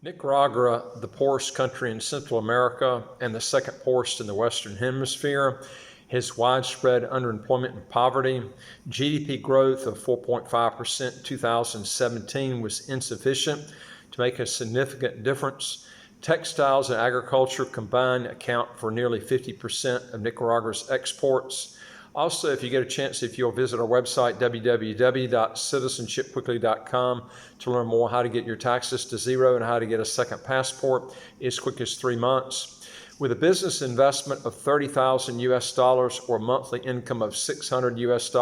Nicaragua, the poorest country in Central America and the second poorest in the Western Hemisphere, has widespread underemployment and poverty. GDP growth of 4.5% in 2017 was insufficient to make a significant difference. Textiles and agriculture combined account for nearly 50% of Nicaragua's exports. Also, if you get a chance, if you'll visit our website, www.citizenshipquickly.com, to learn more how to get your taxes to zero and how to get a second passport as quick as 3 months. With a business investment of $30,000 US or monthly income of $600 US,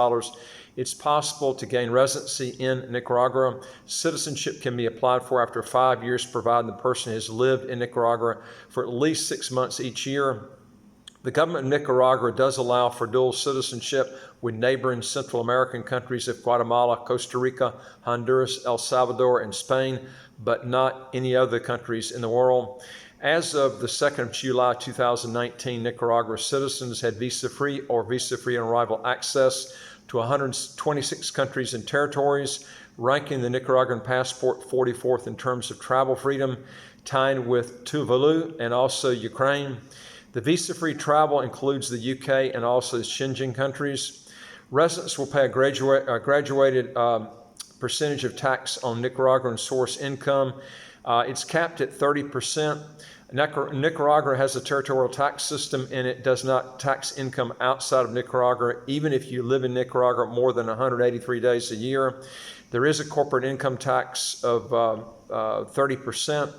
it's possible to gain residency in Nicaragua. Citizenship can be applied for after 5 years, provided the person has lived in Nicaragua for at least 6 months each year. The government of Nicaragua does allow for dual citizenship with neighboring Central American countries of Guatemala, Costa Rica, Honduras, El Salvador, and Spain, but not any other countries in the world. As of the 2nd of July 2019, Nicaragua citizens had visa-free or visa-free on arrival access to 126 countries and territories, ranking the Nicaraguan passport 44th in terms of travel freedom, tying with Tuvalu and also Ukraine. The visa-free travel includes the UK and also the Schengen countries. Residents will pay a graduated percentage of tax on Nicaraguan source income. It's capped at 30%. Nicaragua has a territorial tax system, and it does not tax income outside of Nicaragua, even if you live in Nicaragua more than 183 days a year. There is a corporate income tax of 30%.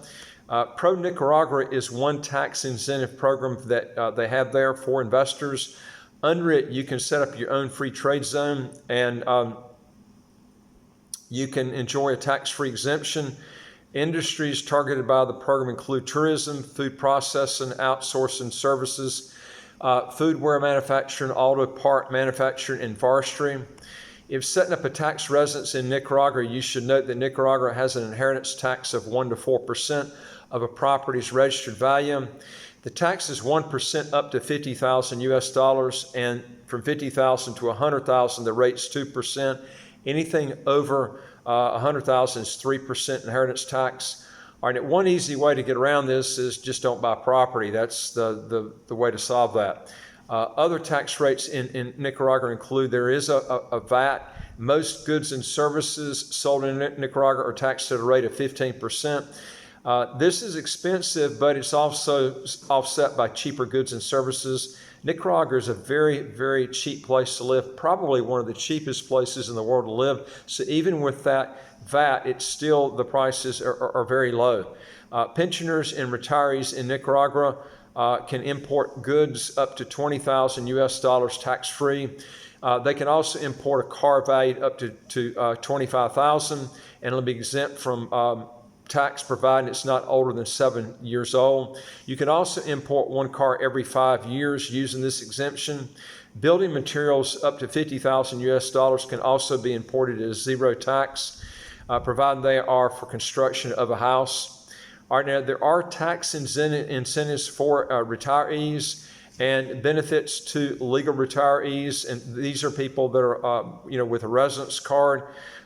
Pro-Nicaragua is one tax incentive program that they have there for investors. Under it, you can set up your own free trade zone, and you can enjoy a tax-free exemption. Industries targeted by the program include tourism, food processing, outsourcing services, foodware manufacturing, auto part manufacturing, and forestry. If setting up a tax residence in Nicaragua, you should note that Nicaragua has an inheritance tax of 1 to 4% of a property's registered value. The tax is 1% up to $50,000 US, and from $50,000 to $100,000, the rate's 2%. Anything over $100,000 is 3% inheritance tax. All right, one easy way to get around this is just don't buy property. That's the way to solve that. Other tax rates in Nicaragua include, there is a VAT. Most goods and services sold in Nicaragua are taxed at a rate of 15%. This is expensive, but it's also offset by cheaper goods and services. Nicaragua is a very, very cheap place to live, probably one of the cheapest places in the world to live. So even with that VAT, it's still, the prices are very low. Pensioners and retirees in Nicaragua can import goods up to $20,000 US tax-free. They can also import a car valued up to $25,000, and it'll be exempt from tax provided it's not older than 7 years old. You can also import one car every 5 years using this exemption. Building materials up to $50,000 US can also be imported at zero tax, provided they are for construction of a house. All right, now there are tax incentives for retirees and benefits to legal retirees, and these are people that are with a residence card.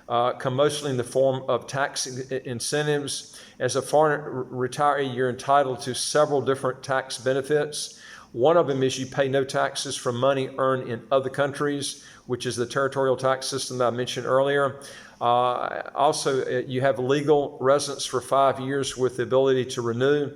Come mostly in the form of tax incentives. As a foreign retiree, you're entitled to several different tax benefits. One of them is you pay no taxes from money earned in other countries, which is the territorial tax system that I mentioned earlier. Also, you have legal residence for 5 years with the ability to renew.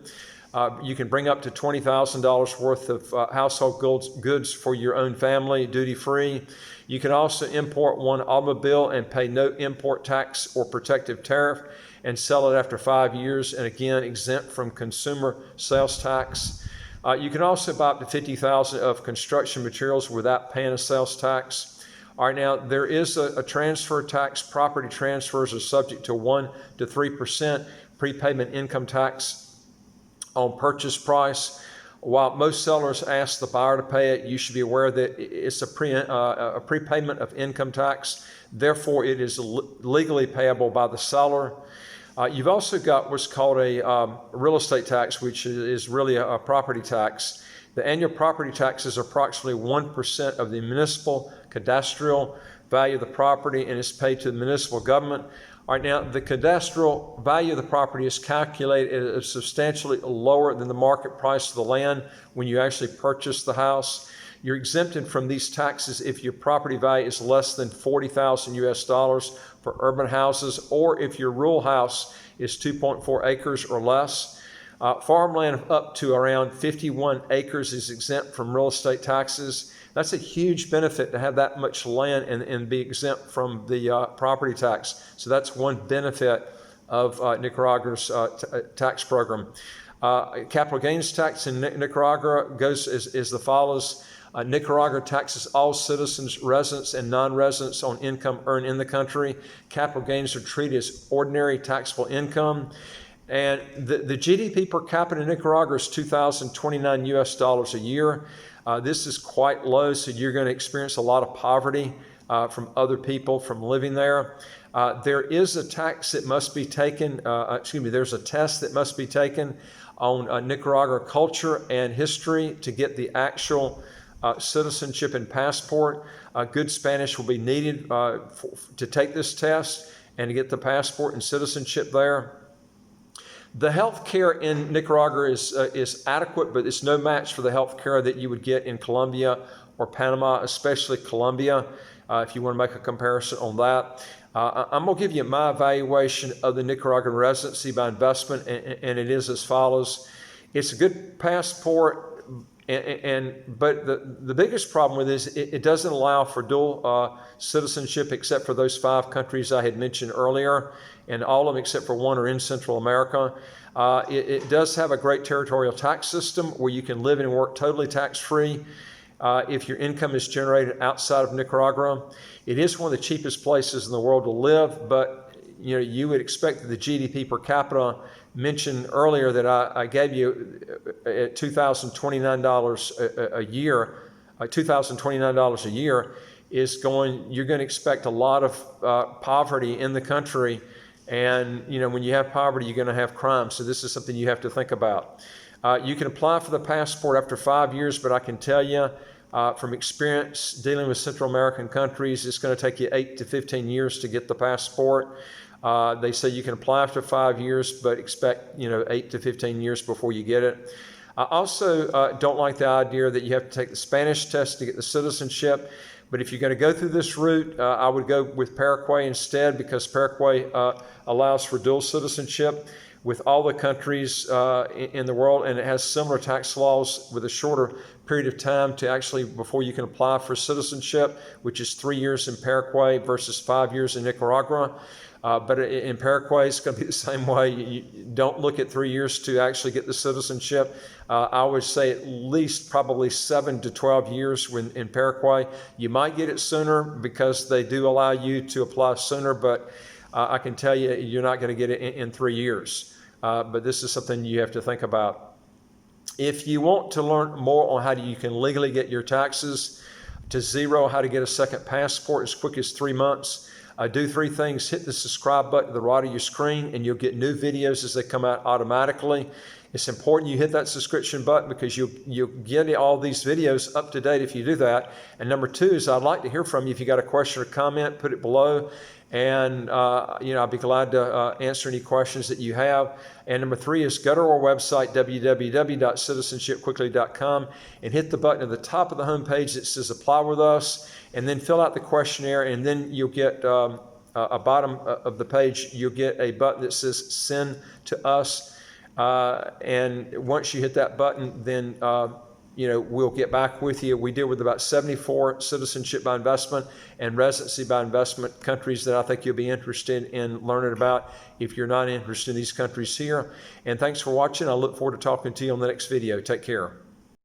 You can bring up to $20,000 worth of household goods for your own family, duty-free. You can also import one automobile and pay no import tax or protective tariff and sell it after 5 years, and again, exempt from consumer sales tax. You can also buy up to $50,000 of construction materials without paying a sales tax. All right, now there is a transfer tax. Property transfers are subject to 1 to 3% prepayment income tax on purchase price. While most sellers ask the buyer to pay it, you should be aware that it's a prepayment of income tax. Therefore, it is legally payable by the seller. You've also got what's called a real estate tax, which is really a property tax. The annual property tax is approximately 1% of the municipal cadastral value of the property, and is paid to the municipal government. All right, now the cadastral value of the property is calculated at substantially lower than the market price of the land when you actually purchase the house. You're exempted from these taxes if your property value is less than $40,000 for urban houses, or if your rural house is 2.4 acres or less. Farmland up to around 51 acres is exempt from real estate taxes. That's a huge benefit to have that much land and be exempt from the property tax. So that's one benefit of Nicaragua's tax program. Capital gains tax in Nicaragua goes as the follows. Nicaragua taxes all citizens, residents, and non-residents on income earned in the country. Capital gains are treated as ordinary taxable income. And the GDP per capita in Nicaragua is $2,029 a year. This is quite low, so you're going to experience a lot of poverty from other people from living there. There is a tax that must be taken, there's a test that must be taken on Nicaragua culture and history to get the actual citizenship and passport. Good Spanish will be needed to take this test and to get the passport and citizenship there. The health care in Nicaragua is adequate, but it's no match for the health care that you would get in Colombia or Panama, especially Colombia, if you want to make a comparison on that. I'm going to give you my evaluation of the Nicaraguan residency by investment, and it is as follows. It's a good passport, but the biggest problem with it is it doesn't allow for dual citizenship except for those 5 countries I had mentioned earlier, and all of them except for one are in Central America. It does have a great territorial tax system where you can live and work totally tax-free if your income is generated outside of Nicaragua. It is one of the cheapest places in the world to live, but you would expect that the GDP per capita mentioned earlier that I gave you at $2,029 a year, $2,029 a year you're going to expect a lot of poverty in the country. And, when you have poverty, you're going to have crime. So this is something you have to think about. You can apply for the passport after 5 years, but I can tell you from experience dealing with Central American countries, it's going to take you 8 to 15 years to get the passport. They say you can apply after 5 years, but expect 8 to 15 years before you get it. I also don't like the idea that you have to take the Spanish test to get the citizenship. But if you're going to go through this route, I would go with Paraguay instead, because Paraguay allows for dual citizenship with all the countries in the world, and it has similar tax laws with a shorter period of time to actually before you can apply for citizenship, which is 3 years in Paraguay versus 5 years in Nicaragua. But in Paraguay, it's going to be the same way. You don't look at 3 years to actually get the citizenship. I would say at least probably 7 to 12 years in Paraguay. You might get it sooner because they do allow you to apply sooner, but I can tell you you're not going to get it in 3 years. But this is something you have to think about. If you want to learn more on how you can legally get your taxes to zero, how to get a second passport as quick as 3 months, do 3 things. Hit the subscribe button to the right of your screen, and you'll get new videos as they come out automatically. It's important you hit that subscription button because you'll get all these videos up to date if you do that. And number 2 is I'd like to hear from you. If you got a question or comment, put it below. And, I'd be glad to answer any questions that you have. And number 3 is go to our website, www.citizenshipquickly.com, and hit the button at the top of the homepage that says Apply with Us, and then fill out the questionnaire, and then you'll get a bottom of the page, you'll get a button that says Send to Us. And once you hit that button, then we'll get back with you. We deal with about 74 citizenship by investment and residency by investment countries that I think you'll be interested in learning about if you're not interested in these countries here. And thanks for watching. I look forward to talking to you on the next video. Take care.